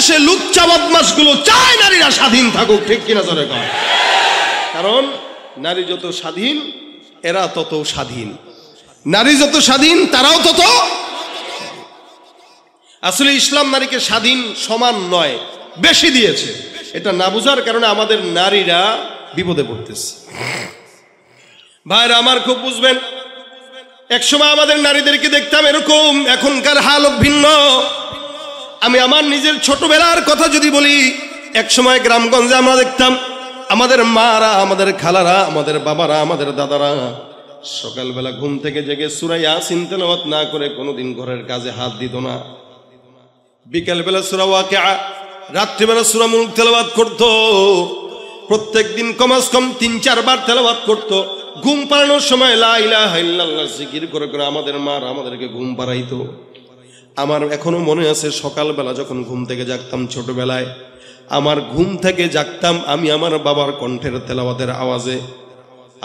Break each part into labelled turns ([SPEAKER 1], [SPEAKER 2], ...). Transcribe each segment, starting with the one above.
[SPEAKER 1] দেশে লুচ্চা বদমাশগুলো চায় নারীরা স্বাধীন থাকুক, ঠিক কিনা জোরে কয়? কারণ নারী যত স্বাধীন এরা তত স্বাধীন, নারী যত স্বাধীন তারাও তত। আসলে ইসলাম নারীকে স্বাধীন সমান নয়, বেশি দিয়েছে। এটা না বুঝার কারণে আমাদের নারীরা বিপদে পড়তেছে। ভাইরা আমার খুব বুঝবেন, একসময় আমাদের নারীদেরকে দেখতাম এরকম, এখনকার হাল ভিন্ন। আমি আমার নিজের ছোটবেলার কথা যদি বলি, একসময় গ্রামগঞ্জে আমরা দেখতাম আমাদের মারা, আমাদের খালারা, আমাদের বাবারা, আমাদের দাদারা সকালবেলা ঘুম থেকে জেগে সূরা ইয়াসিন তেলাওয়াত না করে কোনোদিন ঘরের কাজে হাত দিত না। বিকেলবেলা সূরা ওয়াকিয়া, রাত্রিবেলা সূরা মুলক তেলাওয়াত করতো। প্রত্যেকদিন কমাস কম ৩-৪ বার তেলাওয়াত করতো। ঘুম পাড়ানোর সময় লা ইলাহা ইল্লাল্লাহ জিকির করে করে আমাদের মার আমাদেরকে ঘুম পাড়াইতো। আমার এখনো মনে আছে, সকালবেলা যখন ঘুম থেকে জাগতাম ছোটবেলায়, আমার ঘুম থেকে জাগতাম আমি আমার বাবার কণ্ঠের তেলাওয়াতের আওয়াজে।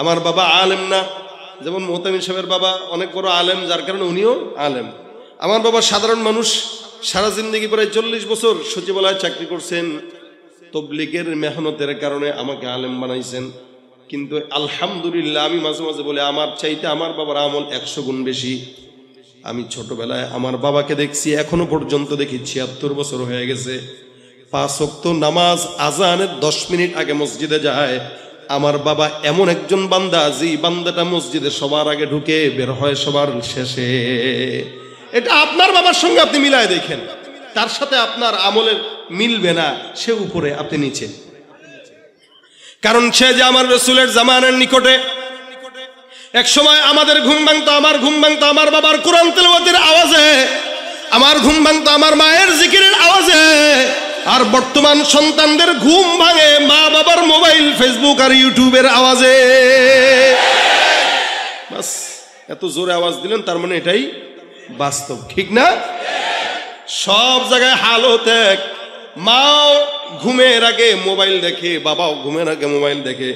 [SPEAKER 1] আমার বাবা আলেম না, যেমন মোহতামিম সাহেবের বাবা অনেক বড় আলেম, যার কারণে উনিও আলেম। আমার বাবা সাধারণ মানুষ, সারা জিন্দগি প্রায় 40 বছর সচিবালয়ে চাকরি করছেন। তবলিগের মেহনতের কারণে আমাকে আলেম বানাইছেন। কিন্তু আলহামদুলিল্লাহ আমি মাঝে মাঝে বলে আমার চাইতে আমার বাবার আমল 100 গুণ বেশি। আমি ছোটবেলায় আমার বাবাকে দেখছি, এখনো পর্যন্ত দেখি 76 বছর হয়ে গেছে। 5 ওয়াক্ত নামাজ আজানের 10 মিনিট আগে মসজিদে যায়। আমার বাবা এমন একজন বান্দা, যে বান্দাটা মসজিদে সবার আগে ঢুকে, বের হয় সবার শেষে। এটা আপনার বাবার সঙ্গে আপনি মিলায় দেখেন, তার সাথে আপনার আমলের মিলবে না, সে উপরে আপনি নিচে। কারণ সে যে আমার রাসূলের জামানের নিকটে। এক সময় আমাদের ঘুম ভাঙতো, আমার ঘুম ভাঙতো আমার বাবার কোরআন তেলাওয়াতের আওয়াজে, আমার ঘুম ভাঙতো আমার মায়ের জিকিরের আওয়াজে। আর বর্তমান সন্তানদের ঘুম ভাঙে মা বাবার মোবাইল, ফেসবুক আর ইউটিউবের আওয়াজে। বাস, এত জোরে আওয়াজ দিলেন, তার মানে এটাই বাস্তব, ঠিক না? সব জায়গায় হালত এক। মাও ঘুমের আগে মোবাইল দেখে, বাবাও ঘুমের আগে মোবাইল দেখে।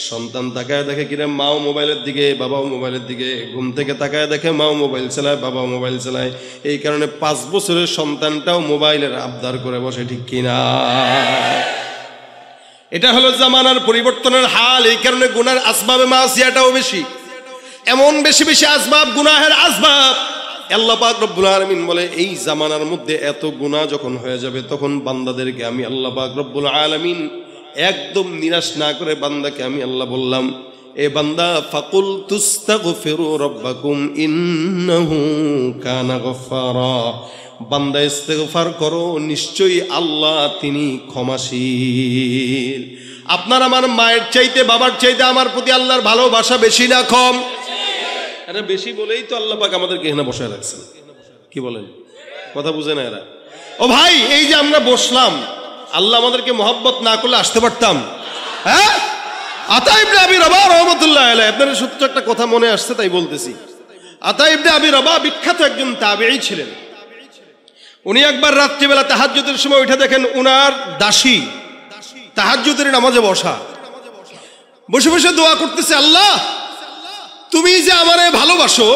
[SPEAKER 1] সন্তান তাকায় দেখে কিরে, মাও মোবাইলের দিকে, বাবাও মোবাইলের দিকে। ঘুম থেকে তাকায় দেখে মাও মোবাইল চালায়, বাবাও মোবাইল চালায়। এই কারণে 5 বছরের সন্তানটাও মোবাইলের আবদার করে বসে, ঠিক কিনা? এটা হলো জামানার পরিবর্তনের হাল। এই কারণে গুনার আসবাবে মাসিয়াটাও বেশি, এমন বেশি বেশি আসবাব, গুনাহের আসবাব। আল্লাহ পাক রব্বুল আলামিন বলে, এই জামানার মধ্যে এত গুনাহ যখন হয়ে যাবে, তখন বান্দাদেরকে আমি আল্লাহ পাক রব্বুল আলামিন একদম নিরাশ না করে বান্দাকে আমি আল্লাহ বললাম, এ বান্দা ফাকুল তুস্তাগফিরু রাব্বাকুম ইন্নাহু কানা গফফারা। বান্দা ইস্তেগফার করো, নিশ্চয়ই আল্লাহ তিনি ক্ষমাশীল। আপনার আমার মায়ের চাইতে, বাবার চাইতে আমার প্রতি আল্লাহর ভালোবাসা বেশি না কম? আরে বেশি বলেই তো আল্লাহ পাক আমাদেরকে এখানে বসায় রাখছেন। কি বলেন? কথা বুঝে না এরা? ও ভাই, এই যে আমরা বসলাম, আল্লাহ আমাদেরকে মহব্বত না করলে আসতে পারতাম? হ্যাঁ, আতা ইবনে আবি রবাহ রাহমাতুল্লাহ আলাইহি, আপনাদের সত্য একটা কথা মনে আসছে তাই বলতেছি। আতা ইবনে আবি রবাহ বিখ্যাত একজন তাবেঈ ছিলেন। উনি একবার রাত্রিবেলা তাহাজ্জুদের সময় উঠে দেখেন উনার দাসী তাহাজ্জুদের নামাজে বসা, বসে বসে দোয়া করতেছে, আল্লাহ তুমি যে আমারে ভালোবাসো,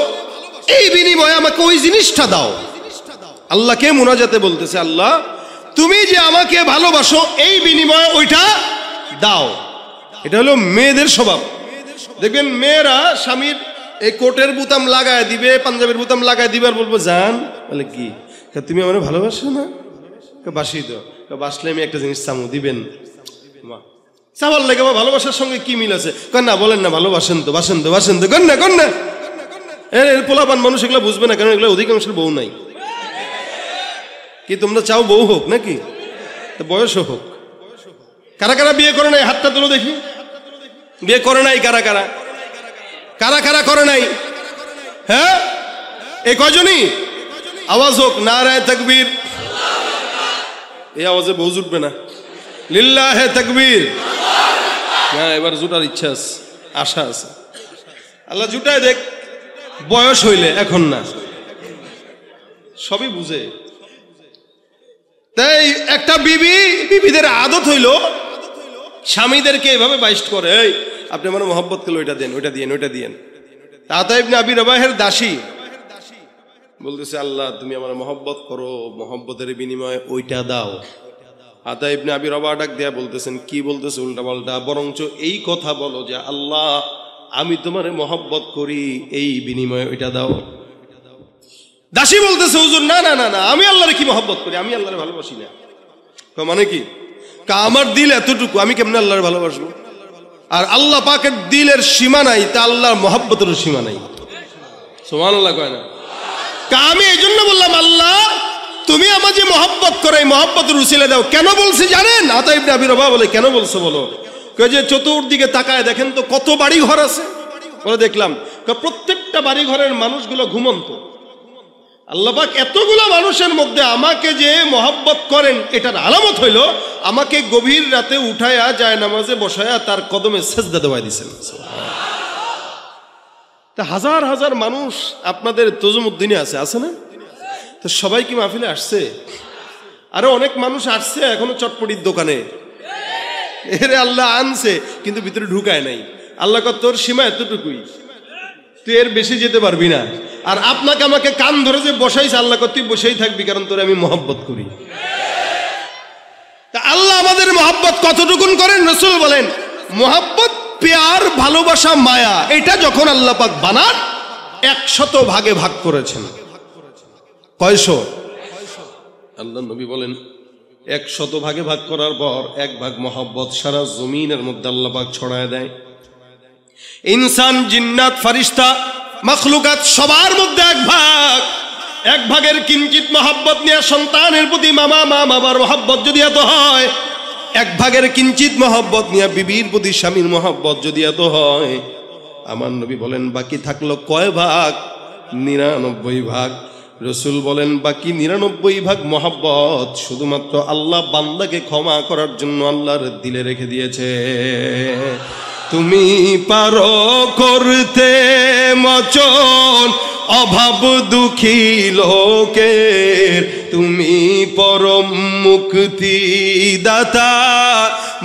[SPEAKER 1] এই বিনিময়ে আমাকে ওই জিনিসটা দাও। আল্লাহকে মুনাজাতে বলতেছে, আল্লাহ তুমি যে আমাকে ভালোবাসো, এই বিনিময়ে ওইটা দাও। এটা হলো মেয়েদের স্বভাব। দেখবেন মেয়েরা স্বামীর এই কোটের বুতাম লাগায় দিবে, পাঞ্জাবের বুতাম লাগায় দিবে, আর বলবো জান, বলে কি তুমি আমার ভালোবাসো না? বাসি তো, বাসলে আমি একটা জিনিস চামু দিবেন। চাওয়ার লাগে ভালোবাসার সঙ্গে কি মিল আছে? না বলেন না, ভালোবাসেন তো, বাসেন তো, বাসেন তো, কন্যা কন্যা। এর পোলাপান মানুষ এগুলো বুঝবে না, কারণ এগুলো অধিকাংশের বউ নাই। কি তোমরা চাও বউ হোক নাকি? বয়সও হোক। কারা কারা বিয়ে করে নাই? হাতটা তুলো দেখি। বিয়ে করে নাই কারা কারা? কারা কারা করে নাই? হ্যাঁ, এই কয়জনই? আওয়াজ হোক, নারায়ে তাকবীর। এই আওয়াজে বউ জুটবে না। লিল্লাহে তাকবীর। হ্যাঁ, এবার জুটার ইচ্ছা আছে, আশা আছে। আল্লাহ জুটায় দেখ, বয়স হইলে, এখন না। সবই বুঝে। তাই একটা বিবিদের আদত হইল স্বামীদেরকে এভাবে বাইস্ট করে, এই আপনি আমার মহব্বত করলে ওইটা দেন, ওইটা দিয়েন, ওইটা দিয়েন। আতা ইবনে আবি রবাহের দাসী বলতেছে, আল্লাহ তুমি আমার মহব্বত করো, মহব্বতের বিনিময়ে ওইটা দাও। আতা ইবনে আবি রবাহ ডাক দিয়া বলতেছেন, কি বলতেছে উল্টা পাল্টা, বরঞ্চ এই কথা বলো যে আল্লাহ আমি তোমারে মহব্বত করি, এই বিনিময়ে ওইটা দাও। দাসী বলতেছে হুজুর না না না না, আমি আল্লাহরে কি মহব্বত করি, আমি আল্লাহরে ভালোবাসি না। মানে কি, আমার দিল এতটুকু, আমি কেমনে আল্লাহরে ভালোবাসবো? আর আল্লাহ পাকের দিলের সীমা নাই, তা আল্লাহর মহব্বতের সীমা নাই। সুবহানাল্লাহ কয় না? আমি এই জন্য বললাম আল্লাহ তুমি আমার যে মহব্বত করে এই মহব্বতের উসিলা দাও। কেন বলছি জানেন? আতা ইবনে আবি রবাহ বলে কেন বলছো বলো? কয় যে চতুর্দিকে তাকায় দেখেন তো কত বাড়ি ঘর আছে। বলে দেখলাম প্রত্যেকটা বাড়ি ঘরের মানুষগুলো ঘুমন্ত। আল্লাহ পাক এতগুলো মানুষের মধ্যে আমাকে যে মহব্বত করেন এটার আলামত হইল আমাকে গভীর রাতে উঠায়া যায় নামাজে বসায়া তার কদমে সেজদা দেওয়াই দিয়েছেন। তা হাজার হাজার মানুষ আপনাদের তজুমুদ্দিনে আছে না? তো সবাই কি মাহফিলে আসছে? আরো অনেক মানুষ আসছে এখনো চটপটির দোকানে, এরে আল্লাহ আনছে কিন্তু ভিতরে ঢুকায় নাই। আল্লাহ কয় তোর সীমা এতটুকুই, তুই এর বেশি যেতে পারবি না। আর আপনাকে আমাকে কান ধরে যে বসাইছে, আল্লাহ কয় তুই বসেই থাকবি, কারণ তোরে আমি মহব্বত করি। তা আল্লাহ আমাদের মহব্বত কতটুকুন করেন? রাসূল বলেন মহব্বত, প্যার, ভালোবাসা, মায়া, এটা যখন আল্লাহ পাক বানান 100 ভাগে ভাগ করেছেন। কয়শো? আল্লাহ নবী বলেন 100 ভাগে ভাগ করার পর 1 ভাগ মহব্বত সারা জমিনের মধ্যে আল্লাহ পাক ছড়ায় দেয়। ইনসান, জিন্নাত, ফারিস্তা, মাখলুকাত সবার মধ্যে 1 ভাগের কিঞ্চিত মহব্বত নিয়ে সন্তানের প্রতি মা বাবার মহব্বত যদি এত হয়, 1 ভাগের কিঞ্চিত মহব্বত নিয়ে বিবির প্রতি স্বামীর মহব্বত যদি এত হয়, আমার নবী বলেন বাকি থাকলো কয় ভাগ? 99 ভাগ। রাসূল বলেন বাকি 99 ভাগ মহব্বত শুধুমাত্র আল্লাহ বান্দাকে ক্ষমা করার জন্য আল্লাহর দিলে রেখে দিয়েছে। তুমি পারো করতে মোচন অভাব দুঃখী লোকের, তুমি পরম মুক্তি দাতা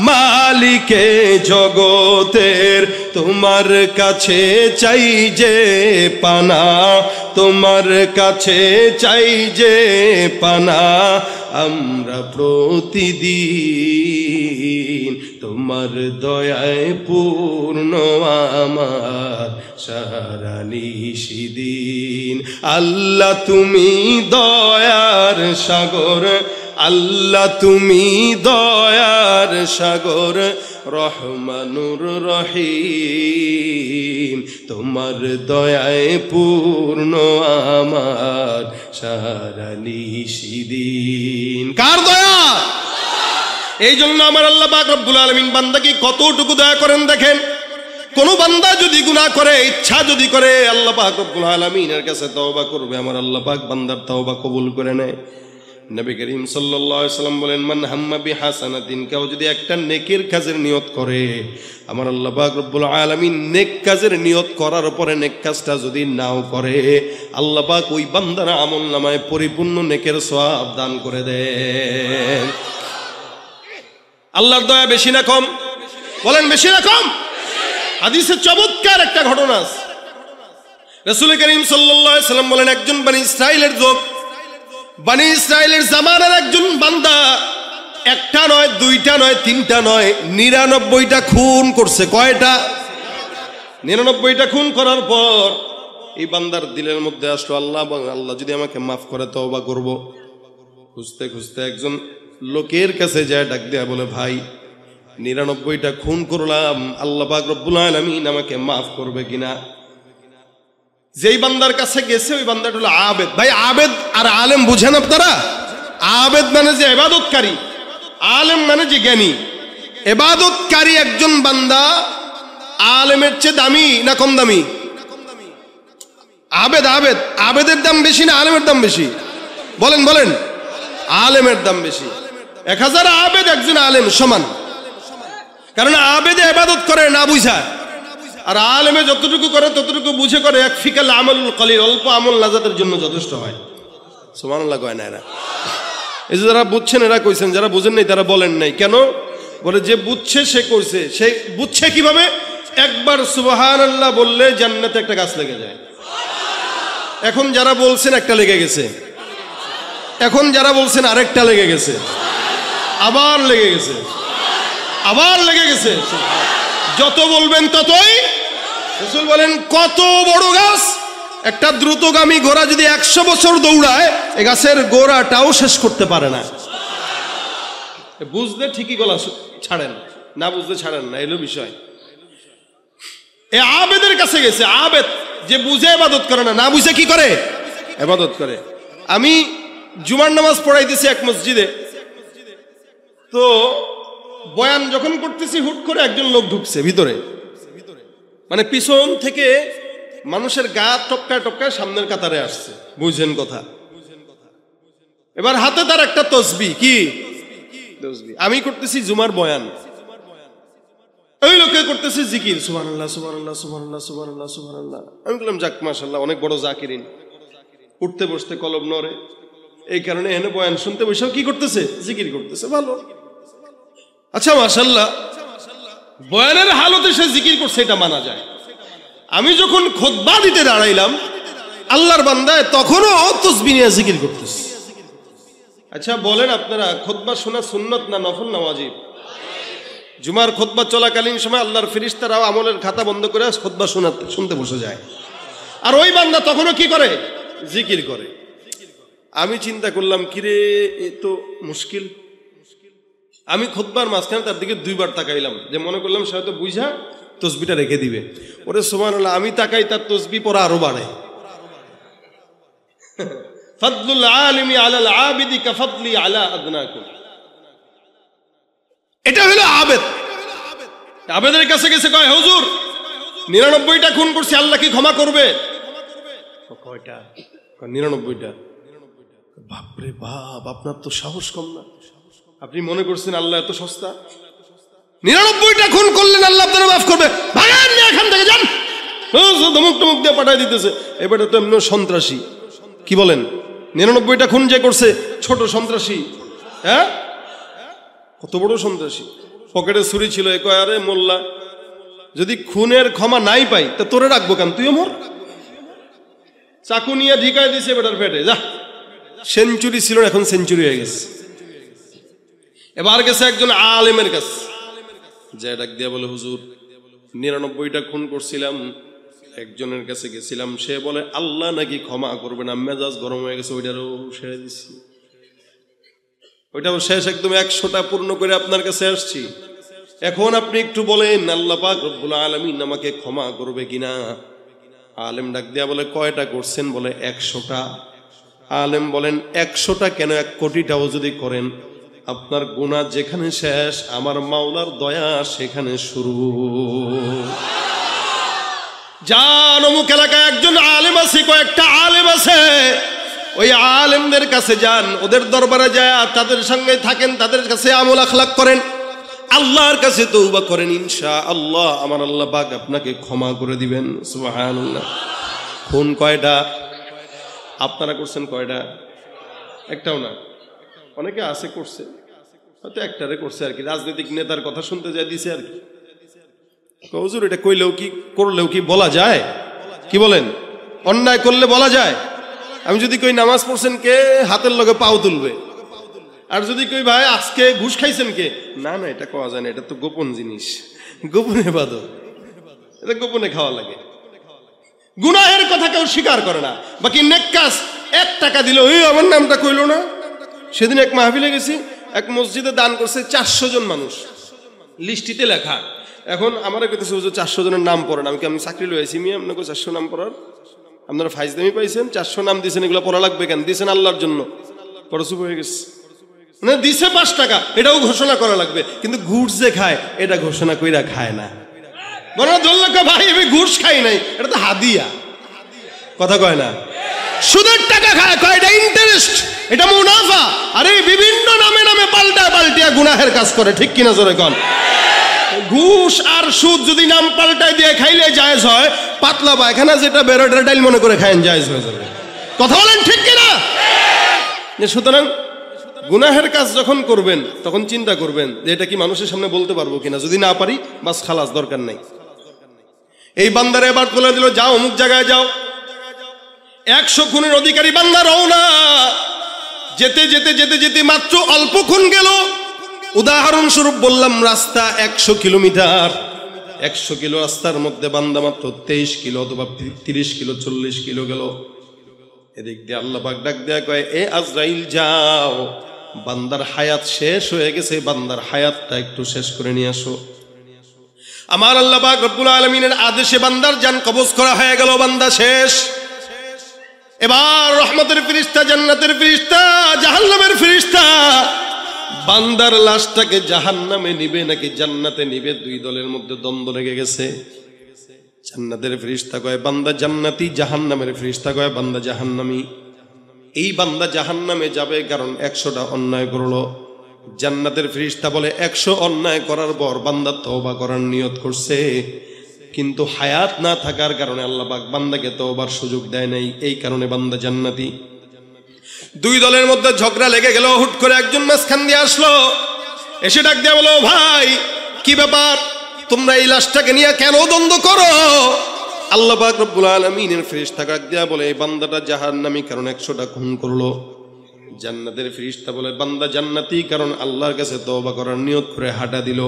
[SPEAKER 1] মালিকে জগতের, তোমার কাছে চাই যে পানা, তোমার কাছে চাই যে পানা, আমরা প্রতিদিন তোমার দয়ায় পূর্ণ আমার সারা নিশিদিন। আল্লাহ তুমি দয়ার সাগর, আল্লাহ তুমি দয়ার সাগর, রহমানুর রহিম, তোমার দয়ায় পূর্ণ আমার সারা নিশিদিন। কার দয়া? এই জন্য আমার আল্লাহ পাক রব্বুল আলামিন বান্দাকে কতটুকু দয়া করেন দেখেন। কোন বান্দা যদি গুনাহ করে, ইচ্ছা যদি করে, আল্লাহ পাক রব্বুল আলামিনের কাছে তওবা করবে, আমার আল্লাহ পাক বান্দার তওবা কবুল করে নেয়। নবী করিম সাল্লাল্লাহু আলাইহি ওয়াসাল্লাম বলেন মান হাম্মা বিহাসানাতিন, কেউ যদি একটা নেকের কাজের নিয়ত করে, আমার আল্লাহ পাক রব্বুল আলামিন নেক কাজের নিয়ত করার পরে নেক কাজটা যদি নাও করে, আল্লাহ পাক ওই বান্দার আমলনামায় পরিপূর্ণ নেকের সওয়াব দান করে দেন। আল্লাহর দয়া বেশি না কম? বলেন বেশি না কম? হাদিসে চমৎকার একটা ঘটনা আছে। রাসূল করিম সাল্লাল্লাহু আলাইহি ওয়াসাল্লাম বলেন একজন বনি ইসরাইলের লোক, বনি ইসরাইলের জামানার একজন বান্দা একটা নয়, দুইটা নয়, তিনটা নয়, 99টা খুন করছে। কয়টা? 99টা খুন করার পর এই বান্দার দিলের মধ্যে আসলো আল্লাহ যদি আমাকে মাফ করে তওবা করব। খুঁজতে খুঁজতে একজন লোকের কাছে যায়, ডাক দেয়া বলে ভাই 99টা খুন করলাম, আল্লাহ পাক রব্বুল আলামিন আমাকে মাফ করবে কিনা? যেই বান্দার কাছে গেছে ওই বান্দাটা হলো আবেদ। ভাই আবেদ আর আলেম বুঝেন আপনারা? আবেদ মানে যে ইবাদতকারী, আলেম মানে যে জ্ঞানী। ইবাদতকারী একজন বান্দা আলেমের চেয়ে দামি না কম দামি? আবেদ আবেদ আবেদের দাম বেশি না আলেমের দাম বেশি? বলেন বলেন। আলেমের দাম বেশি। 1000 আবেদ একজন আলেম সমান, কারণ আবেদে ইবাদত করে না বুঝা, আর আলেমে যতটুকু করে ততটুকু বুঝে করে। এক ফিকাল আমলুল কলিল, অল্প আমল নাজাতের জন্য যথেষ্ট হয়। সুবহানাল্লাহ কয় না এরা? এই যে যারা বুঝছেন এরা কইছেন, যারা বুঝেন নাই তারা বলেন নাই। কেন? বলে যে বুঝছে সে কইছে। সে বুঝছে কিভাবে? একবার সুবহানাল্লাহ বললে জান্নাতে একটা গাছ লেগে যায়। এখন যারা বলছেন একটা লেগে গেছে, এখন যারা বলছেন আরেকটা লেগে গেছে। আবার লেগে গেছে, আবার লেগে গেছে। যত বলবেন ততই। রাসূল বলেন কত বড় গাছ, একটা দ্রুতগামী ঘোড়া যদি 100 বছর দৌড়ায় এই গাছের গোড়াটাও শেষ করতে পারে না। বুঝলে ঠিকই গলা ছাড়েন, না বুঝলে ছাড়েন না, এলো বিষয়। এ আবেদের কাছে গেছে, আবেদ যে বুঝে ইবাদত করে না, না বুঝে কি করে ইবাদত করে। আমি জুমার নামাজ পড়াইতেছি এক মসজিদে, তো বয়ান যখন করতেছি হুট করে একজন লোক ঢুকছে ভিতরে, মানে পিছন থেকে মানুষের গা টপকায় টপকায় সামনের কাতারে আসছে, বুঝেন কথা। এবার হাতে তার একটা তসবিহ, কি তসবিহ। আমি করতেছি জুমার বয়ান, ওই লোকে করতেছে জিকির, সুবহানাল্লাহ সুবহানাল্লাহ সুবহানাল্লাহ সুবহানাল্লাহ সুবহানাল্লাহ। আমি বললাম যাক মাশাআল্লাহ, অনেক বড় জাকিরিন। উঠতে বসতে কলম নড়ে, এই কারণে এনে বয়ান শুনতে বসেও কি করতেছে, জিকির করতেছে, ভালো। আচ্ছা মাশাআল্লাহ, বয়ানের হালতে সে জিকির করছে, এটা মানা যায়। আমি যখন খুতবা দিতে দাঁড়াইলাম আল্লাহর বান্দায়, তখনও তাসবিহ নিয়ে জিকির করতেছে। আচ্ছা বলেন আপনারা, খুতবা শোনা সুন্নত না নফল না ওয়াজিব? জুমার খুতবা চলাকালীন সময় আল্লাহর ফেরেশতারাও আমলের খাতা বন্ধ করে খুতবা শুনতে বসে যায়, আর ওই বান্দা তখনও কি করে, জিকির করে। আমি চিন্তা করলাম কিরে, এ তো মুশকিল। আমি খুতবার মাঝখানে তার দিকে 2 বার তাকাইলাম, যে মনে করলাম সে হয়তো বুঝা তসবিটা রেখে দিবে। ওরে সুবহানাল্লাহ, আমি তাকাই তার তসবিহ পড়া আরো বাড়ে। ফাদলুল আলিমি আলাল আবিদি কাফাদলি আলা আদনাকুম। এটা হলো আবেদ। আবেদের কাছে গেছে, কয় হুজুর 99টা খুন করছি, আল্লাহ কি ক্ষমা করবে? কয়টা? 99টা। বাপরে বাপ, আপনার তো সাহস কম না। আপনি মনে করছেন আল্লাহ এত সস্তা? 99টা খুন করলেন, আল্লাহ আপনারা মাফ করবে? ভাগান না এখান থেকে, যান। ধমক টমক দিয়ে পাঠাই দিতেছে। এবারে তো এমনি সন্ত্রাসী, কি বলেন? 99টা খুন যে করছে ছোট সন্ত্রাসী? হ্যাঁ, কত বড় সন্ত্রাসী। পকেটে ছুরি ছিল, এ কয় আরে মোল্লা, যদি খুনের ক্ষমা নাই পাই তা তোরে রাখবো কেন, তুইও মর। চাকু নিয়ে ঢিকায় দিছে বেটার পেটে, যা। সেঞ্চুরি ছিল, এখন সেঞ্চুরি হয়ে গেছে। এবার গেছে একজন আলেমের কাছে, যে ডাক দিয়া বলে হুজুর 99টা খুন করছিলাম, একজনের কাছে গেছিলাম, সে বলে আল্লাহ নাকি ক্ষমা করবে না। মেজাজ গরম হয়ে গেছে, ওইটারও শেষ দিচ্ছি, ওইটাও শেষ, একদম 100টা পূর্ণ করে আপনার কাছে আসছি। এখন আপনি একটু বলেন আল্লাহ পাক রব্বুল আলামিন আমাকে ক্ষমা করবে কিনা? আলেম ডাক দিয়া বলে কয়টা করছেন? বলে 100টা। আলেম বলেন 100টা কেন, 1 কোটিটাও যদি করেন, আপনার গুনাহ যেখানে শেষ আমার মাওলার দয়া সেখানে শুরু। যান অমুক এলাকায় একজন আলেম আছে, কয়েকটা আলেম আছে, ওই আলেমদের কাছে যান, ওদের দরবারে যায় তাদের সঙ্গে থাকেন, তাদের কাছে আমল আখলাক করেন, আল্লাহর কাছে তওবা করেন, ইনশাআল্লাহ আমার আল্লাহ পাক আপনাকে ক্ষমা করে দিবেন। সুবহানাল্লাহ। খুন কয়টা আপনারা করছেন? কয়টা? একটাও না। অনেকে আছে করছে, হয়তো একটারে করছে আর কি, রাজনৈতিক নেতার কথা শুনতে যায় দিছে আর কি। হুজুর এটা কইলেও কি করলেও কি বলা যায়? কি বলেন? অন্যায় করলে বলা যায়? আমি যদি কই নামাজ পড়ছেন কে, হাতের লগে পাও তুলবে। আর যদি কই ভাই আজকে ঘুষ খাইছেন কে, না না এটা কোয়া যায় না, এটা তো গোপন জিনিস, গোপনে ইবাদত, এটা গোপনে খাওয়া লাগে। গুনাহের কথা কেউ স্বীকার করে না, বাকি নেক কাজ 1 টাকা দিল, ওই আমার নামটা কইলো না। সেদিন এক মাহফিলে গেছি, এক মসজিদে দান করছে 400 জন মানুষ, লিস্টিতে লেখা। এখন আমারে কইতেছে হুজুর 400 জনের নাম পড়েন। আমি চাকরি লইছি, আমি আপনাকে 400 নাম পড়ার আপনারা ফাইজদামি পাইছেন? 400 নাম দিয়েছেন, এগুলো পড়া লাগবে কেন? দিয়েছেন আল্লাহর জন্য, পরে চুপ হয়ে গেছে। মানে দিছে 5 টাকা, এটাও ঘোষণা করা লাগবে, কিন্তু ঘুষ যে খায় এটা ঘোষণা কইরা খায় না। বড় দোল্লাকা ভাই আমি ঘুষ খাই নাই, এটা তো হাদিয়া, কথা কয় না। সুদের টাকা খায়, কয় এটা ইন্টারেস্ট, এটা মুনাফা। আরে বিভিন্ন নামে নামে পাল্টিয়া গুনাহের কাজ করে, ঠিক কিনা জোরে কোন? ঘুষ আর সুদ যদি নাম পাল্টাই দিয়ে খাইলে জায়েজ হয়, পাতলা পায়খানা যেটা বেরোটা ডাইল মনে করে খায়েন জায়েজ হয়ে যাবে। কথা বলেন ঠিক কিনা? সুতরাং গুনাহের কাজ যখন করবেন তখন চিন্তা করবেন যে এটা কি মানুষের সামনে বলতে পারবো কিনা, যদি না পারি বাস খালাস, দরকার নাই। এই বান্দারে এবার বলে দিল যাও অমুক জায়গায় যাও, 100 খুনের অধিকারী বান্দা রওনা। যেতে যেতে যেতে যেতে মাত্র অল্প খুন গেল, উদাহরণস্বরূপ বললাম রাস্তা 100 কিলোমিটার, 100 কিলো রাস্তার মধ্যে বান্দা মাত্র 23 কিলো অথবা 30 কিলো 40 কিলো গেল। এদিক দিয়ে আল্লাহ পাক ডাক দেয়া কয়, এ আজরাইল যাও, বান্দার হায়াত শেষ হয়ে গেছে, বান্দার হায়াতটা একটু শেষ করে নিয়ে আসো। আমার আল্লাহ পাক রব্বুল আলামিনের আদেশে বান্দার জান কবজ করা হয়ে গেল, বান্দা শেষ। এবার রহমতের ফেরেশতা, জান্নাতের ফেরেশতা, জাহান্নামের ফেরেশতা বান্দার লাশটাকে জাহান্নামে নিবে নাকি জান্নাতে নিবে, দুই দলের মধ্যে দ্বন্দ্ব লেগে গেছে। জান্নাতের ফেরেশতা কয় বান্দা জান্নাতি, জাহান্নামের ফেরেশতা কয় বান্দা জাহান্নামী। এই বান্দা জাহান্নামে যাবে কারণ 100টা অন্যায় করলো। জান্নাতের ফেরেশতা বলে 100 অন্যায় করার পর বান্দা তওবা করার নিয়ত করছে, কিন্তু হায়াত না থাকার কারণে আল্লাহ পাক বান্দাকে তওবার সুযোগ দেয় নাই, এই কারণে বান্দা জান্নাতি। দুই দলের মধ্যে ঝগড়া লেগে গেল। হুট করে একজন মাঝখান দিয়ে আসলো, এসে ডাক দিয়ে বলো, ভাই কি ব্যাপার, তোমরা এই লাশটাকে নিয়ে কেন দ্বন্দ্ব করো? আল্লাহ পাক রব্বুল আলামিনের ফেরেশতা ডাক দিয়া বলে, এই বান্দাটা জাহান্নামী কারণ 100টা খুন করলো। জান্নাতের ফেরেশতা বলে বান্দা জান্নাতি কারণ আল্লাহর কাছে তওবা করার নিয়ত করে হাঁটা দিল।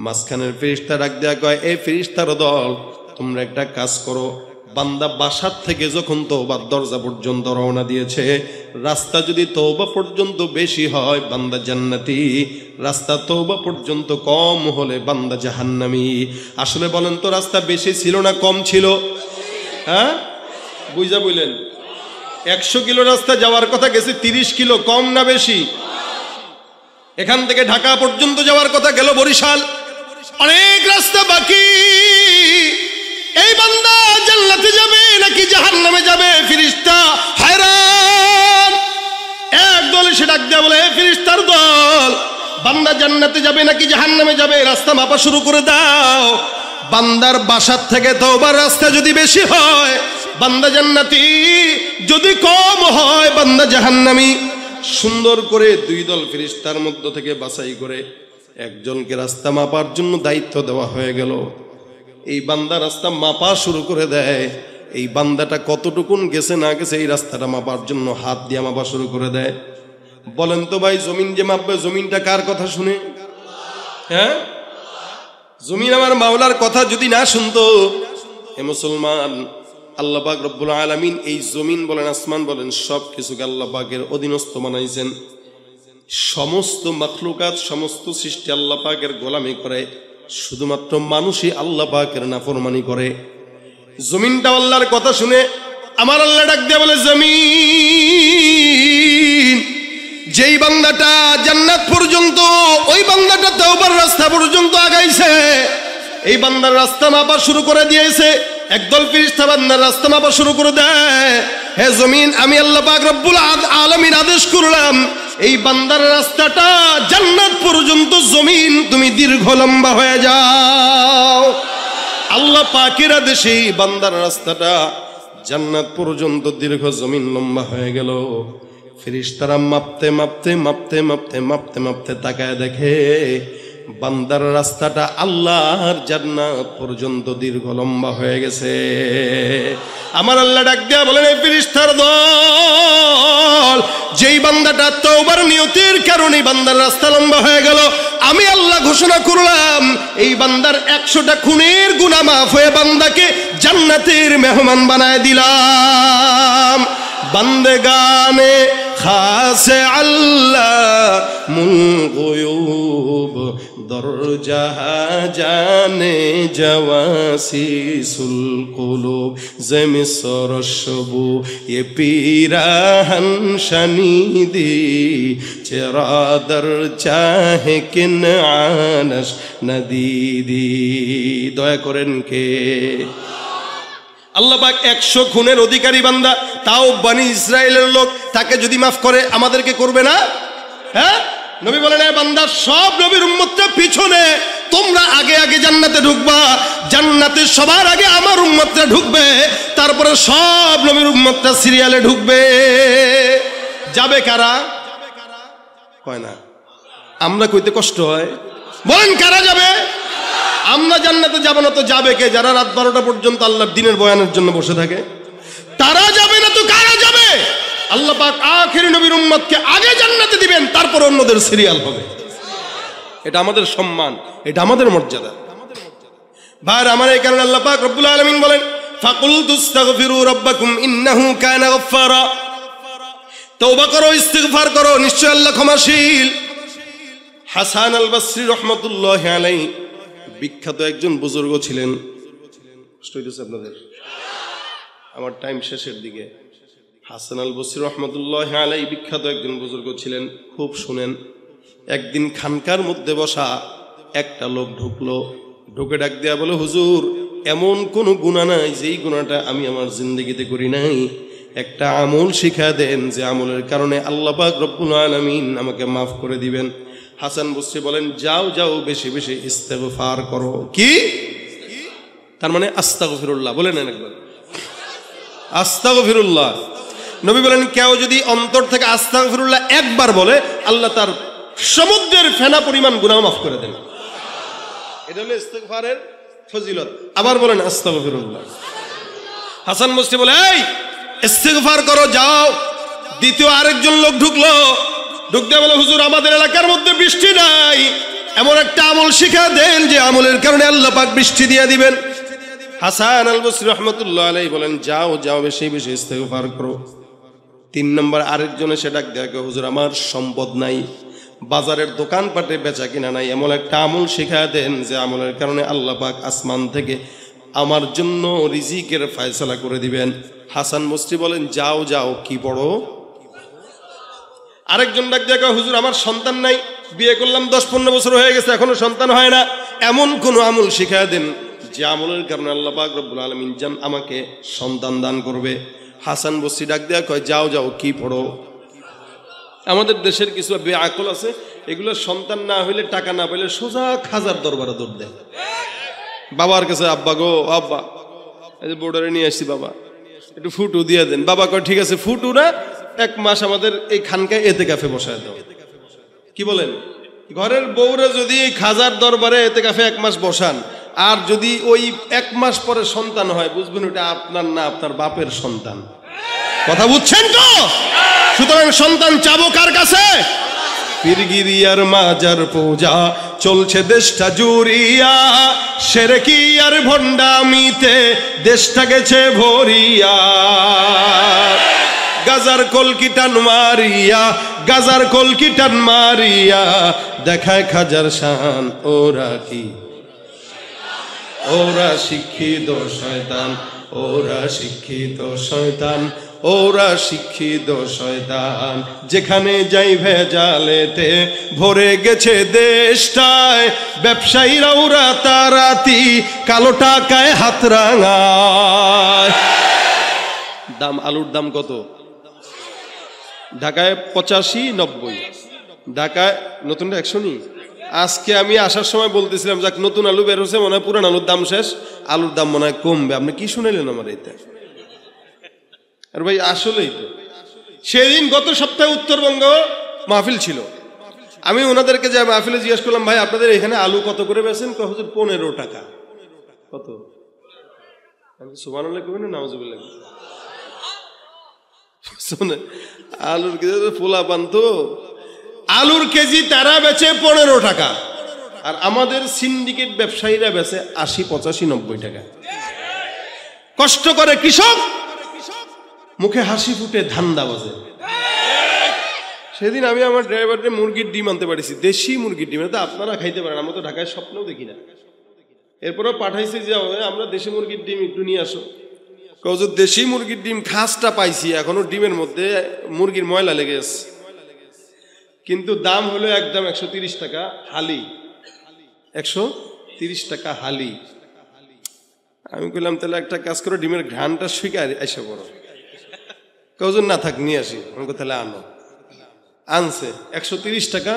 [SPEAKER 1] মাঝখানের ফেরেশতা ডাক দেয়া কয়, এই ফেরেশতার দল, তোমরা একটা কাজ করো, বান্দা বাসার থেকে যখন তওবার দরজা পর্যন্ত রওনা দিয়েছে, রাস্তা যদি তওবা পর্যন্ত বেশি হয় বান্দা জান্নাতি, রাস্তা তওবা পর্যন্ত কম হলে বান্দা জাহান্নামী। আসলে বলেন তো রাস্তা বেশি ছিল না কম ছিল? হ্যাঁ বুঝা বললেন? 100 কিলো রাস্তা যাওয়ার কথা গেছে 30 কিলো, কম না বেশি? এখান থেকে ঢাকা পর্যন্ত যাওয়ার কথা গেল বরিশাল, অনেক রাস্তা বাকি। এই বান্দা জান্নাতে যাবে নাকি জাহান্নামে যাবে? ফেরেশতা হায়রান। এক দল এসে ডাক দেয়া বলে, হে ফেরেশতার দল, বান্দা জান্নাতে যাবে নাকি জাহান্নামে যাবে, রাস্তা মাপা শুরু করে দাও। বান্দার বাসার থেকে তওবার রাস্তা যদি বেশি হয় বান্দা জান্নাতি, যদি কম হয় বান্দা জাহান্নামী। সুন্দর করে দুই দল ফেরেশতার মধ্য থেকে বাছাই করে একজনকে রাস্তা মাপার জন্য দায়িত্ব দেওয়া হয়ে গেল। এই বান্দা রাস্তা মাপা শুরু করে দেয়। এই বান্দাটা কতটুকুন গেছে না গেছে এই রাস্তাটা মাপার জন্য হাত দিয়ে মাপা শুরু করে দেয়। বলেন তো ভাই, জমিন যে মাপবে, জমিনটা কার কথা শুনে? হ্যাঁ, জমিন আমার মাওলার কথা যদি না শুনতো, হে মুসলমান, আল্লাহ পাক রব্বুল আলামিন এই জমিন বলেন আসমান বলেন সব কিছুকে আল্লাহ পাকের অধীনস্থ বানাইছেন। সমস্ত মাখলুকাত, সমস্ত সৃষ্টি আল্লাহ পাকের গোলামি করে, শুধুমাত্র মানুষই আল্লাহ পাকের নাফরমানি করে। জমিনটা আল্লাহর কথা শুনে আমার আল্লাহ ডাক দিয়ে বলে, জমিন, যেই বান্দাটা জান্নাত পর্যন্ত, ওই বান্দাটা তওবার রাস্তা পর্যন্ত আগাইছে, এই বান্দার রাস্তা মাপা শুরু করে দিয়েছে। একদল ফেরেশতা বান্দার রাস্তা মাপা শুরু করে দেয়। হে জমিন, আমি আল্লাহ পাক রব্বুল আলামিন আদেশ করলাম, এই বান্দার রাস্তাটা জান্নাত পর্যন্ত, জমিন তুমি দীর্ঘ লম্বা হয়ে যাও। আল্লাহ পাকের আদেশে বান্দার রাস্তাটা জান্নাত পর্যন্ত দীর্ঘ, জমিন লম্বা হয়ে গেল। ফেরেশতারা মাপতে মাপতে মাপতে মাপতে মাপতে মাপতে তাকায় দেখে বান্দার রাস্তাটা আল্লাহর জান্নাত পর্যন্ত দীর্ঘ লম্বা হয়ে গেছে। আমার আল্লাহ ডাক দেয়া বলেন, এই ফেরেশতার দল, যেই বান্দাটা তওবার নিয়তের কারণে বান্দার রাস্তা লম্বা হয়ে গেল, আমি আল্লাহ ঘোষণা করলাম এই বান্দার 100টা খুনের গুনাহ মাফ হয়ে বান্দাকে জান্নাতের মেহমান বানায় দিলাম। বান্দেগানে খাসে আল্লাহ মুল গুয়ুব দরজাহা জানে জওয়াসিসুল কুলুব জমিসরশবু ये पीराहन शनीदी चरादर चाहे किन आनश नदीदी। দয়া করেন কে? আল্লাহ পাক 100 খুনের অধিকারী বান্দা, তাও বনি ইসরায়েলের লোক, তাকে যদি মাফ করে আমাদেরকে করবে না? হ্যাঁ, নবী বলেন, এ বান্দা, সব নবীর উম্মতটা পিছনে, তোমরা আগে আগে জান্নাতে ঢুকবা, জান্নাতে সবার আগে আমার উম্মতটা ঢুকবে, তারপরে সব নবীর উম্মতটা সিরিয়ালে ঢুকবে। যাবে কারা? হয় না, আমরা কইতে কষ্ট হয়। বলেন কারা যাবে? আমরা জান্নাতে যাব না তো যাবে কে? যারা রাত 12টা পর্যন্ত আল্লাহর দ্বীনের বয়ানের জন্য বসে থাকে, তারা যাবে না তো কারা যাবে? আল্লাহ পাক আখিরি নবীর উম্মতকে আগে জান্নাতে দিবেন, তারপর অন্যদের সিরিয়াল হবে। এটা আমাদের সম্মান, এটা আমাদের মর্যাদা। ভাইরা আমার, এই কারণে আল্লাহ পাক রব্বুল আলামিন বলেন ফাকুলতু আস্তাগফিরু রাব্বাকুম ইন্নাহু কানা গফফারা, তওবা করো, ইস্তিগফার করো, নিশ্চয় আল্লাহ ক্ষমাশীল। হাসান আল বসরি রাহমাতুল্লাহি আলাইহি বিখ্যাত একজন বুজুর্গ ছিলেন। কষ্ট হইতেছে আপনাদের? আমার টাইম শেষের দিকে। হাসান আল বসরি রাহমাতুল্লাহি আলাইহি বিখ্যাত একজন বুজুর্গ ছিলেন, খুব শুনেন। একদিন খানকার মধ্যে বসা একটা লোক ঢুকলো, ঢুকে ডাক দেয়া বলে, হুজুর এমন কোন গুনাহ নাই যেই গুনাহটা আমি আমার জিন্দেগিতে করি নাই, একটা আমল শিখা দেন যে আমলের কারণে আল্লাহ পাক রব্বুল আলামিন আমাকে মাফ করে দিবেন। হাসান বসরি বলেন, যাও যাও বেশি বেশি ইস্তেগফার করো। কি তার মানে? আস্তাগফিরুল্লাহ বলেন একবার, আস্তাগফিরুল্লাহ। নবী বলেন, কেউ যদি অন্তর থেকে আস্তাগফিরুল্লাহ একবার বলে, আল্লাহ তার সমুদ্রের ফেনা পরিমাণ গুনাহ মাফ করে দেন। এটা হলো ইস্তেগফারের ফজিলত। আবার বলেন আস্তাগফিরুল্লাহ। হাসান বসরি বলে, এই ইস্তেগফার করো, যাও। দ্বিতীয় আরেকজন লোক ঢুকলো, ঢুকতে বলে, হুজুর আমাদের এলাকার মধ্যে বৃষ্টি নাই, এমন একটা আমল শিখা দেন যে আমলের কারণে আল্লাহ পাক বৃষ্টি দিয়ে দিবেন। হাসান আল বসরি রাহমাতুল্লাহি আলাইহি বলেন, যাও যাও বেশি বেশি ইস্তেগফার করো। তিন নম্বর আরেকজন এসে ডাক দেয়, হুজুর আমার সম্পদ নাই, বাজারের দোকানপাটে বেচা কিনা নাই, এমন একটা আমল শিখা দেন যে আমলের কারণে আল্লাহ পাক আসমান থেকে আমার জন্য রিজিকের ফয়সালা করে দিবেন। হাসান বসরি বলেন, যাও যাও, কি পড়ো? আরেকজন ডাক দেয়, হুজুর আমার সন্তান নাই, বিয়ে করলাম 10-15 বছর হয়ে গেছে, এখনো সন্তান হয় না, এমন কোন আমল শিখা দেন যে আমলের কারণে আল্লাহ পাক রব্বুল আলামিন আমাকে সন্তান দান করবে। হাসান বসরি ডাক দেয়া কয়, যাও যাও, কি পড়ো? আমাদের দেশের কিছু বেআকল আছে, এগুলো সন্তান না হইলে, টাকা না পেলে সোজা খাজার দরবারে দৌড় দেয়। বাবার কাছে, আব্বা গো আব্বা, এই যে বোর্ডারে নিয়ে আসছি বাবা, একটু ফুটু দিয়ে দেন। বাবা কয়, ঠিক আছে, ফুটু না, 1 মাস আমাদের এই খানকায় এতেকাফে বসায় দাও। কি বলেন? ঘরের বউরা যদি এই খাজার দরবারে এতেকাফে 1 মাস বসান, আর যদি ওই 1 মাস পরে সন্তান হয়, বুঝবেন ওটা আপনার না, আপনার বাপের সন্তান। কথা বুঝছেন তো? সুতরাং সন্তান চাবো কার কাছে? পীরগিরিয়ার মাজার পূজা চলছে দেশটা জুড়িয়া, শিরকি আর ভণ্ডামিতে দেশটা গেছে ভরিয়া। গাজার কলকি টান মারিয়া, গাজার কলকি টান মারিয়া, দেখায় খাজার শান। ওরা কি? ওরা শিক্ষিত শয়তান, ওরা শিক্ষিত শয়তান, ওরা শিক্ষিত শয়তান। যেখানে যাই ভেজালেতে ভরে গেছে দেশটায়, ব্যবসায়ীরা ওরা তারাতি কালো টাকায় হাত রাঙায়। দাম, আলুর দাম কত? ঢাকায় 85-90, ঢাকায় নতুনটা 100 নি। আজকে আমি আসার সময় বলতেছিলাম, যাক নতুন আলু বের হচ্ছে, মনে হয় পুরান আলুর দাম শেষ, আলুর দাম মনে হয় কমবে। আপনি কি শুনাইলেন আমার এইটা? আর ভাই আসলেই তো সেদিন গত সপ্তাহে উত্তরবঙ্গ মাহফিল ছিল, আমি ওনাদেরকে যে মাহফিলে জিজ্ঞেস করলাম, ভাই আপনাদের এখানে আলু কত করে বেচেন? হুজুর 15 টাকা। কত? সুবহানাল্লাহ কইবেন না নাউজুবিল্লাহ? শুনে আলুর কেজি পোলা বানতো, আলুর কেজি তারা বেচে 15 টাকা, আর আমাদের সিন্ডিকেট ব্যবসায়ীরা বেচে 80, 85, 90 টাকা। কষ্ট করে কৃষক, মুখে হাসি ফুটে ধান্দা বাজে। সেদিন আমি আমার ড্রাইভারকে মুরগির ডিম আনতে পারিছি, দেশি মুরগির ডিম। এটা আপনারা খাইতে পারেন, আমরা তো ঢাকায় স্বপ্নেও দেখি না। এরপরও পাঠাইছি যে আমরা দেশি মুরগির ডিম একটু নিয়ে আসো। কৌজুর দেশি মুরগির ডিম খাসটা পাইছি, এখনো ডিমের মধ্যে মুরগির ময়লা লেগে আছে, কিন্তু দাম হলো একদম 130 টাকা হালি। 130 টাকা হালি। আমি বললাম, তাহলে একটা কাজ করো, ডিমের ঘ্রাণটা শুকে এসে পড়ো। কৌজন না থাক, নিয়ে আসি। আমাকে তাহলে আনো। আনছে 130 টাকা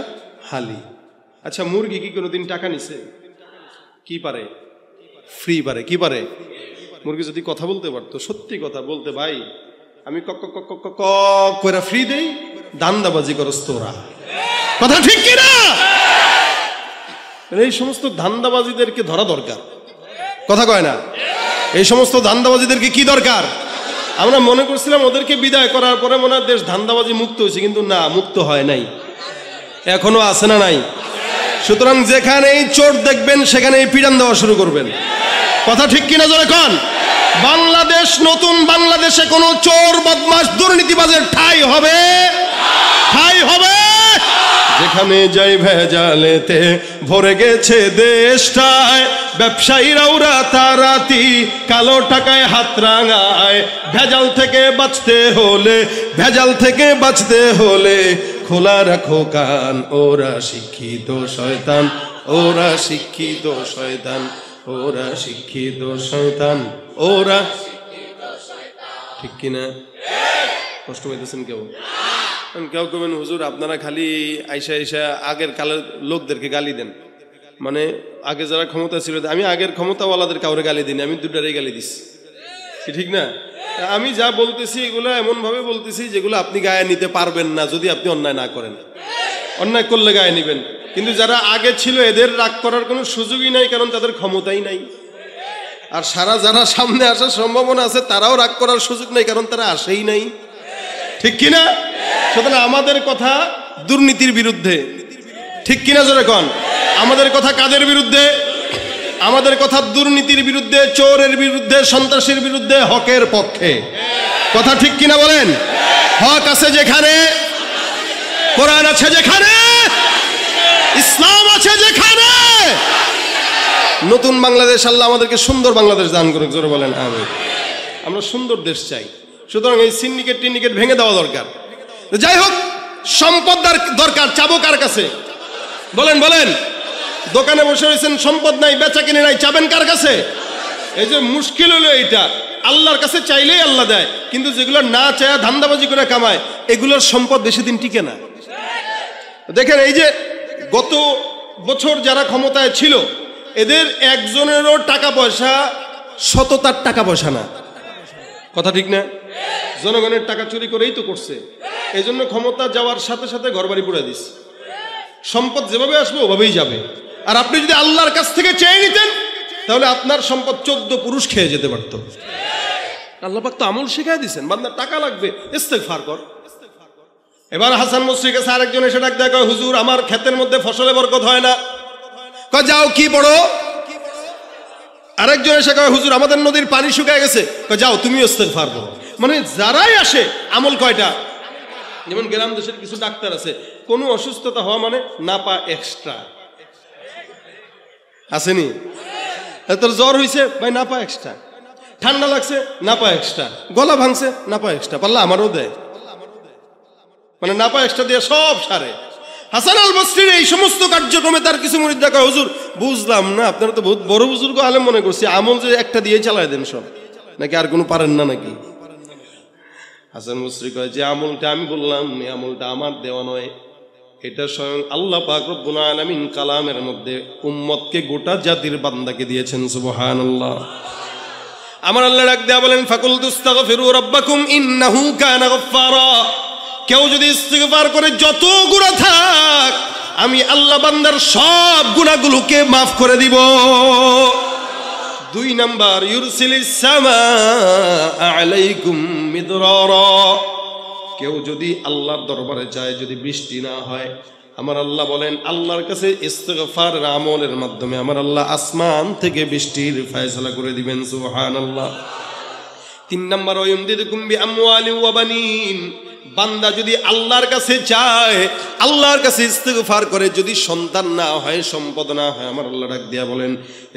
[SPEAKER 1] হালি। আচ্ছা, মুরগি কি কোনোদিন টাকা নিছে? কি পারে? ফ্রি পারে। কি পারে? মুরগি যদি কথা বলতে পারতো, সত্যি কথা বলতে, ভাই আমি কক কক কক কক করে ফ্রি দেই, ধান্দাবাজি করস তোরা। কথা ঠিক কি না? এই সমস্ত ধান্দাবাজিদেরকে ধরা দরকার। কথা কয় না? এই সমস্ত ধান্দাবাজিদেরকে কি দরকার? আমরা মনে করছিলাম ওদেরকে বিদায় করার পরে মনে হয় দেশ ধান্দাবাজি মুক্ত হয়েছে, কিন্তু না, মুক্ত হয় নাই, এখনো আছে না নাই? সুতরাং যেখানেই চোর দেখবেন সেখানেই পিটান দেওয়া শুরু করবেন। কথা ঠিক কিনা জোরে কোন? বাংলাদেশ, নতুন বাংলাদেশে কোনো চোর বদমাশ দুর্নীতিবাজের ঠাঁই হবে? ঠাঁই হবে? যেখানে যাই ভেজালেতে ভরে গেছে দেশটায়, ব্যবসায়ীরাও রাতারাতি কালো টাকায় হাত রাঙায়। ভেজাল থেকে বাঁচতে হলে, ভেজাল থেকে বাঁচতে হলে খোলা রাখো কান, ওরা শিক্ষিত শয়তান, ওরা শিক্ষিত শয়তান, ওরা শিক্ষিত শয়তান, ওরা। ঠিক কিনা? কষ্ট পাইতেছেন কেউ? কেউ কবেন হুজুর আপনারা খালি আইসা আইসা আগের কালের লোকদেরকে গালি দেন, মানে আগে যারা ক্ষমতা ছিল। আমি আগের ক্ষমতাওয়ালাদের কাউরে গালি দিই, আমি দুটারই গালি দিচ্ছি, ঠিক না? আমি যা বলতেছি এগুলো এমন ভাবে বলতেছি যেগুলো আপনি গায়ে নিতে পারবেন না যদি আপনি অন্যায় না করেন। অন্যায় করলে গায়ে নিবেন, কিন্তু যারা আগে ছিল এদের রাগ করার কোনো সুযোগই নাই, কারণ তাদের ক্ষমতাই নাই। আর যারা সামনে আসার সম্ভাবনা আছে তারাও রাগ করার সুযোগ নাই, কারণ তারা আসেই নাই। ঠিক কিনা? সুতরাং আমাদের কথা দুর্নীতির বিরুদ্ধে, ঠিক কিনা জোরে কোন? আমাদের কথা কাদের বিরুদ্ধে? আমাদের কথা দুর্নীতির বিরুদ্ধে, চোরের বিরুদ্ধে, সন্ত্রাসীর বিরুদ্ধে, হকের পক্ষে। কথা ঠিক কিনা বলেন? হক আছে যেখানে, কোরআন আছে যেখানে, ইসলাম আছে যেখানে, নতুন বাংলাদেশ আল্লাহ আমাদেরকে সুন্দর বাংলাদেশ দান করুক। জোরে বলেন আমিন। আমরা সুন্দর দেশ চাই, সুতরাং এই সিন্ডিকেট টিন্ডিকেট ভেঙে দেওয়া দরকার। যাই হোক, সম্পদ দরকার, চাবো কার কাছে? বলেন বলেন। দোকানে বসে রয়েছেন, সম্পদ নাই, বেচা কিনে নাই, চাবেন কার কাছে? এই যে মুশকিল হলো এইটা, আল্লাহর কাছে চাইলেই আল্লাহ দেয়, কিন্তু যেগুলো না চায় ধান্দাবাজি করে কামায়, এগুলোর সম্পদ বেশি দিন টিকে না। দেখেন, এই যে গত বছর যারা ক্ষমতায় ছিল, এদের একজনেরও টাকা পয়সা সততার টাকা পয়সা না। কথা ঠিক না? জনগণের টাকা চুরি করেই তো করছে। এই জন্য ক্ষমতা যাওয়ার সাথে সাথে ঘরবাড়ি পুড়ে দিস। সম্পদ যেভাবে আসবে ওভাবেই যাবে। আর আপনি যদি আল্লাহর কাছ থেকে চেয়ে নিতেন, তাহলে আপনার সম্পদ 14 পুরুষ খেয়ে যেতে পারত। আল্লাহ পাক তো আমল শিখাই দিচ্ছেন, বান্দার টাকা লাগবে, ইস্তেগফার কর। এবার হাসান বসরির কাছে আরেকজন এসে ডাক দেয়, হুজুর আমার ক্ষেতের মধ্যে ফসলে বরকত হয় না। কয় যাও কি পড়ো। আরেকজন এসে কয় হুজুর আমাদের নদীর পানি শুকায় গেছে। কয় যাও তুমিও ইস্তেগফার করো। মানে যারাই আসে আমল কয়টা? যেমন গ্রাম দেশের কিছু ডাক্তার আছে, কোনো অসুস্থতা হওয়া মানে নাপা এক্সট্রা। আসেনি? তোর জ্বর হয়েছে ভাই, নাপা এক্সট্রা। ঠান্ডা লাগছে, নাপা এক্সট্রা। গলা ভাঙছে, নাপা এক্সট্রা। পারলে আমারও দেয়, মানে নাপা এক্সট্রা দিয়ে সব সারে। হাসান আল বসরির এই সমস্ত কার্যক্রমে তার কিছু মুরিদ দেখা, হুজুর বুঝলাম না, আপনারা তো বহুত বড় বুজুর্গ আলেম মনে করছি, আমল যে একটা দিয়ে চালায় দেন সব, নাকি আর কোনো পারেন না নাকি? হাসান বসরি কয় যে আমলটা আমি বললাম, এই আমলটা আমার দেওয়া নয়, এটা স্বয়ং আল্লাহ পাক রব্বুল আলামিন কালামের মধ্যে উম্মতকে, গোটা জাতির বান্দাকে দিয়েছেন। সুবহানাল্লাহ। আমার আল্লাহ ডাক দেয়া বলেন, ফাকুলতু আস্তাগফিরু রাব্বাকুম ইন্নাহু কানা গফফারা। কেউ যদি ইস্তিগফার করে যত গুনাহ থাক, আমি আল্লাহ বান্দার সব গুনাহগুলোকে মাফ করে দিব। 2 নাম্বার, ইউরসিলিস সামাআ আলাইকুম মিদরারা। কেউ যদি আল্লাহর দরবারে যায়, যদি বৃষ্টি না হয়, আমার আল্লাহ বলেন আল্লাহর কাছে ইস্তিগফার আমলের মাধ্যমে আমার আল্লাহ আসমান থেকে বৃষ্টির ফয়সালা করে দিবেন। সুবহানাল্লাহ। 3 নাম্বার, ওয়ায়ুমদিদুকুম বিআমওয়ালিন ওয়া বানিন। বান্দা যদি আল্লাহর কাছে চায়, আল্লাহর কাছে ইস্তিগফার করে, যদি সন্তান না হয়, সম্পদ না হয়, আমার আল্লাহ ডাক দিয়া বলেন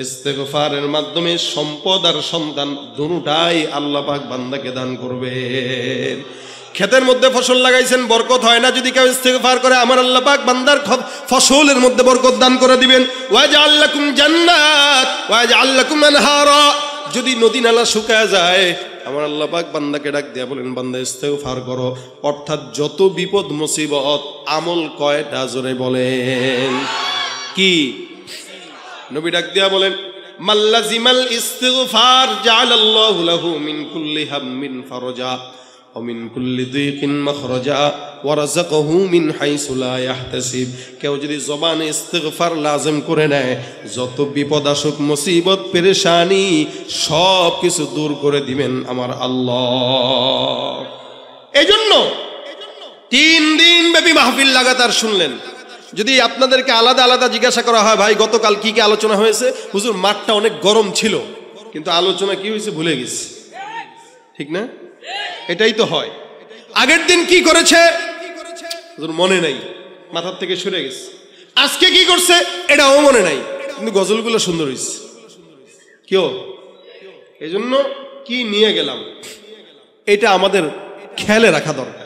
[SPEAKER 1] ইস্তিগফারের মাধ্যমে সম্পদ আর সন্তান দুটোটাই আল্লাহ পাক বান্দাকে দান করবেন। ক্ষেতের মধ্যে ফসল লাগাইছেন, বরকত হয় না, যদি কেউ ইস্তিগফার করে, আমার আল্লাহ পাক বান্দার ফসলের মধ্যে বরকত দান করে দিবেন। ওয়াজআল লাকুম জান্নাত ওয়াজআল লাকুম আনহারা। যদি নদী নালা শুকায় যায়, আমার আল্লাহ পাক বান্দাকে ডাক দিয়া বলেন বান্দা ইস্তিগফার করো। অর্থাৎ যত বিপদ মুসিবত, আমল কয়টা জোরে বলেন? কি? নবী ডাক দিয়া বলেন, মাল্লাজিমাল ইস্তিগফার জাআলাল্লাহু লাহু মিন কুল্লি হাম্মিন ফারজা ওয়া মিন কুল্লি দিকিন মাখরাজা ওয়া রাযাকাহু মিন হাইসু লা ইয়াহতাসিব। কেউ যদি জবানে ইস্তিগফার লাজিম করে নেয়, যত বিপদ আসুক, মুসিবত, পেরেশানি, সব কিছু দূর করে দিবেন আমার আল্লাহ। এই জন্য 3 দিন ব্যাপী মাহফিল লাগাতার শুনলেন, যদি আপনাদেরকে আলাদা আলাদা জিজ্ঞাসা করা হয়, ভাই গতকাল কি কি আলোচনা হয়েছে, হুজুর মাঠটা অনেক গরম ছিল, কিন্তু আলোচনা কি হয়েছে ভুলে গেছি, ঠিক না? এটাই তো হয়। আগের দিন কি করেছে হুজুর মনে নাই, মাথার থেকে সরে গেছে। আজকে কি করছে এটাও মনে নাই, কিন্তু গজলগুলো সুন্দর হয়েছে। কেউ এই জন্য কি নিয়ে গেলাম এটা আমাদের খেয়ালে রাখা দরকার।